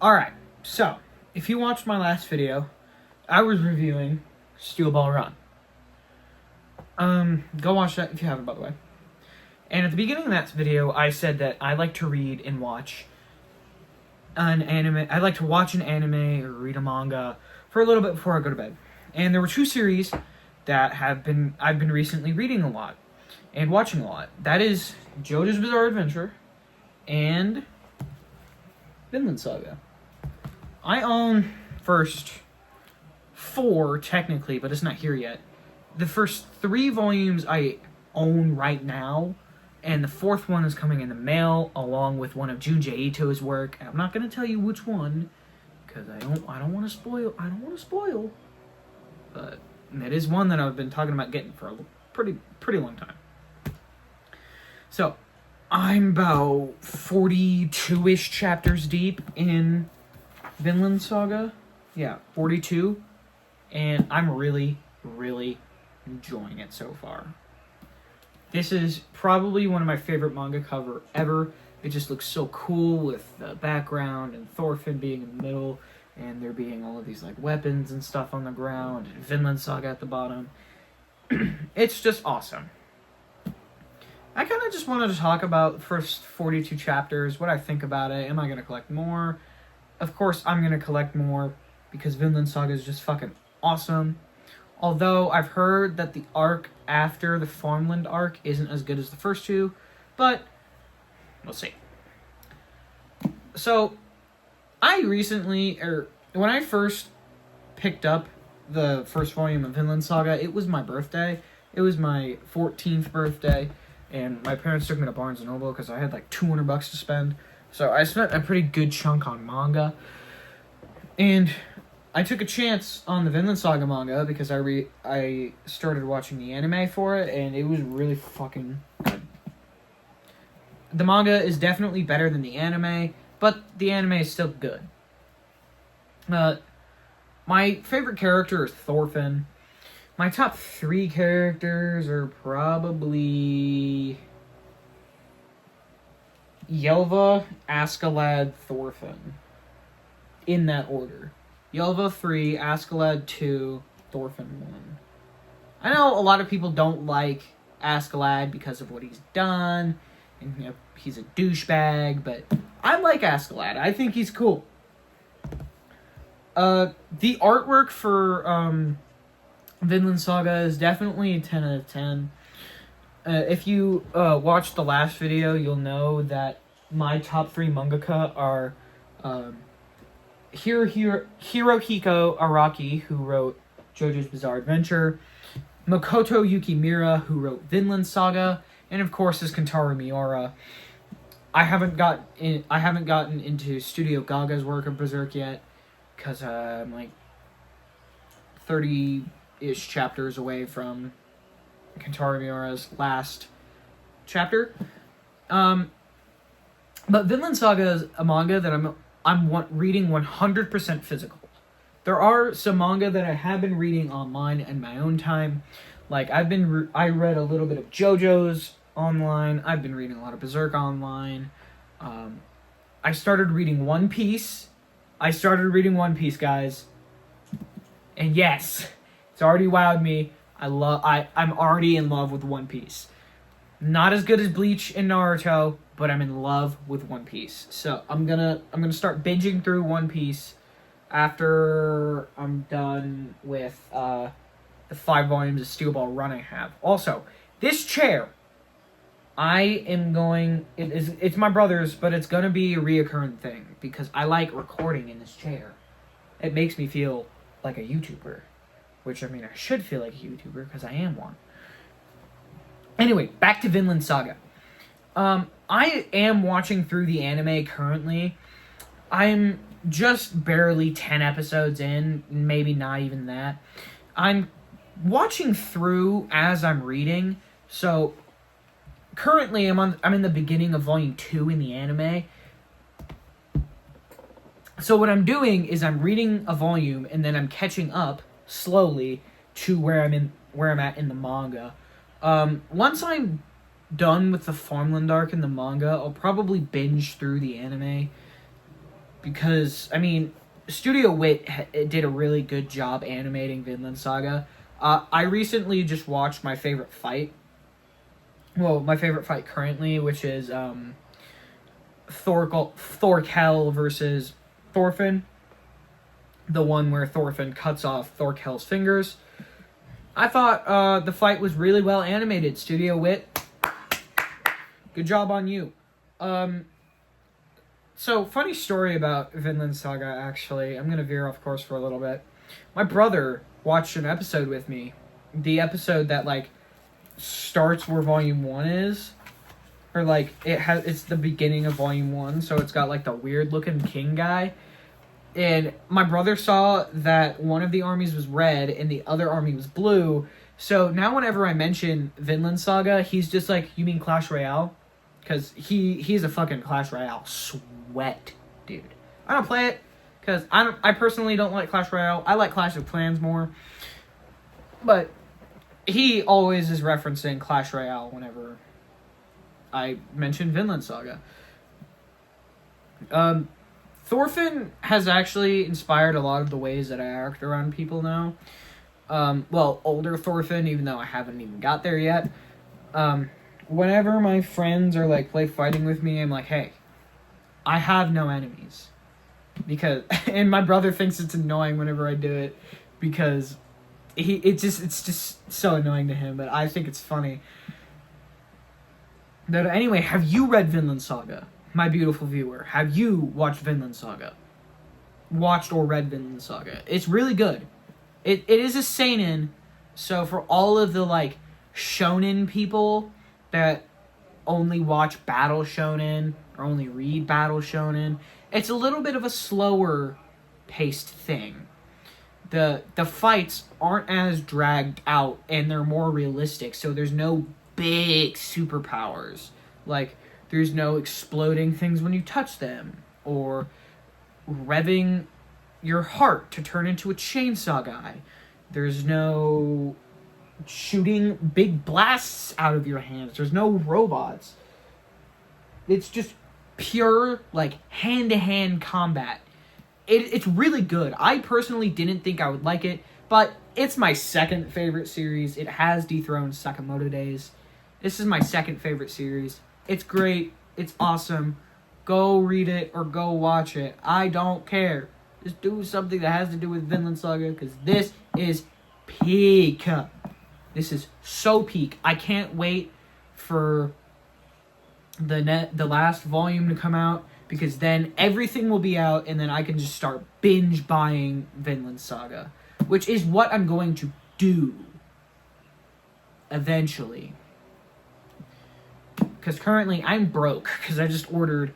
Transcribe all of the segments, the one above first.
Alright, so, if you watched my last video, I was reviewing Steel Ball Run. Go watch that if you haven't, by the way. And at the beginning of that video, I said that I like to read and watch an anime. I like to watch an anime or read a manga for a little bit before I go to bed. And there were two series that I've been recently reading a lot and watching a lot. That is JoJo's Bizarre Adventure and Vinland Saga. I own first 4 technically, but it's not here yet. The first 3 volumes I own right now, and the 4th one is coming in the mail along with one of Junji Ito's work. I'm not going to tell you which one because I don't want to spoil. But it is one that I've been talking about getting for a pretty long time. So, I'm about 42-ish chapters deep in Vinland Saga. Yeah, 42. And I'm really enjoying it so far. This is probably one of my favorite manga cover ever. It just looks so cool with the background and Thorfinn being in the middle and there being all of these like weapons and stuff on the ground and Vinland Saga at the bottom. It's just awesome. I kind of just wanted to talk about the first 42 chapters, what I think about it. Am I going to collect more? Of course, I'm going to collect more because Vinland Saga is just fucking awesome. Although I've heard that the arc after the Farmland arc isn't as good as the first 2, but we'll see. So, when I first picked up the first volume of Vinland Saga, it was my birthday. It was my 14th birthday, and my parents took me to Barnes & Noble because I had like $200 to spend. So I spent a pretty good chunk on manga. And I took a chance on the Vinland Saga manga because I started watching the anime for it, and it was really fucking good. The manga is definitely better than the anime, but the anime is still good. My favorite character is Thorfinn. My top 3 characters are probably Ylva, Askeladd, Thorfinn. In that order. Ylva 3, Askeladd 2, Thorfinn 1. I know a lot of people don't like Askeladd because of what he's done, and he's a douchebag, but I like Askeladd. I think he's cool. The artwork for Vinland Saga is definitely a 10 out of 10. If you watched the last video, you'll know that my top 3 mangaka are Hirohiko Araki, who wrote JoJo's Bizarre Adventure, Makoto Yukimura, who wrote Vinland Saga, and of course is Kentaro Miura. I haven't gotten into Studio Gaga's work of Berserk yet, because I'm like 30-ish chapters away from Kentaro Miura's last chapter. But Vinland Saga is a manga that I'm reading 100% physical. There are some manga that I have been reading online in my own time. Like I read a little bit of JoJo's online. I've been reading a lot of Berserk online. I started reading One Piece. Guys. And yes, it's already wowed me. I'm already in love with One Piece. Not as good as Bleach and Naruto, but I'm in love with One Piece. So I'm gonna start binging through One Piece after I'm done with the 5 volumes of Steel Ball Run I have. Also, this chair, it's my brother's, but it's gonna be a reoccurring thing because I like recording in this chair. It makes me feel like a YouTuber, which I mean I should feel like a YouTuber because I am one. Anyway, back to Vinland Saga. I am watching through the anime currently. I'm just barely 10 episodes in, maybe not even that. I'm watching through as I'm reading, so currently I'm in the beginning of volume 2 in the anime. So what I'm doing is I'm reading a volume and then I'm catching up slowly to where I'm at in the manga. Once I'm done with the Farmland arc in the manga, I'll probably binge through the anime. because, I mean, Studio Wit did a really good job animating Vinland Saga. I recently just watched my favorite fight. Well, my favorite fight currently, which is Thorkel versus Thorfinn. The one where Thorfinn cuts off Thorkel's fingers. I thought the fight was really well animated. Studio Wit, good job on you. So, funny story about Vinland Saga, actually. I'm going to veer off course for a little bit. My brother watched an episode with me. The episode that, like, starts where Volume 1 is. Or, like, it's the beginning of Volume 1, so it's got, like, the weird-looking king guy. And my brother saw that one of the armies was red and the other army was blue. So now whenever I mention Vinland Saga, he's just like, you mean Clash Royale? Because he's a fucking Clash Royale sweat, dude. I don't play it because I personally don't like Clash Royale. I like Clash of Clans more. But he always is referencing Clash Royale whenever I mention Vinland Saga. Thorfinn has actually inspired a lot of the ways that I act around people now. Well, older Thorfinn, even though I haven't even got there yet. Whenever my friends are like play fighting with me, I'm like, hey, I have no enemies. Because, and my brother thinks it's annoying whenever I do it, because it's just so annoying to him, but I think it's funny. But anyway, have you read Vinland Saga? My beautiful viewer, have you watched Vinland Saga? Watched or read Vinland Saga? It's really good. It is a seinen, so for all of the, like, shonen people that only watch Battle Shonen or only read Battle Shonen, it's a little bit of a slower paced thing. The fights aren't as dragged out and they're more realistic, so there's no big superpowers. Like, there's no exploding things when you touch them, or revving your heart to turn into a chainsaw guy. There's no shooting big blasts out of your hands. There's no robots. It's just pure, like, hand-to-hand combat. It's really good. I personally didn't think I would like it, but it's my second favorite series. It has dethroned Sakamoto Days. This is my second favorite series. It's great. It's awesome. Go read it or go watch it. I don't care. Just do something that has to do with Vinland Saga, because this is peak. This is so peak. I can't wait for the last volume to come out, because then everything will be out and then I can just start binge buying Vinland Saga, which is what I'm going to do eventually. Because currently I'm broke, because I just ordered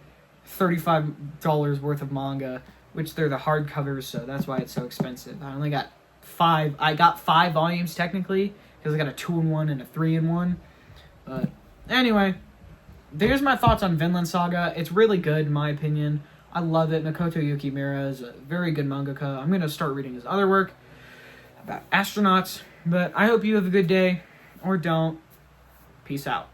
$35 worth of manga, which they're the hardcovers, so that's why it's so expensive. I only got 5. I got 5 volumes technically, because I got a 2-in-1 and a 3-in-1. But anyway, there's my thoughts on Vinland Saga. It's really good in my opinion. I love it. Makoto Yukimura is a very good mangaka. I'm going to start reading his other work about astronauts. But I hope you have a good day, or don't. Peace out.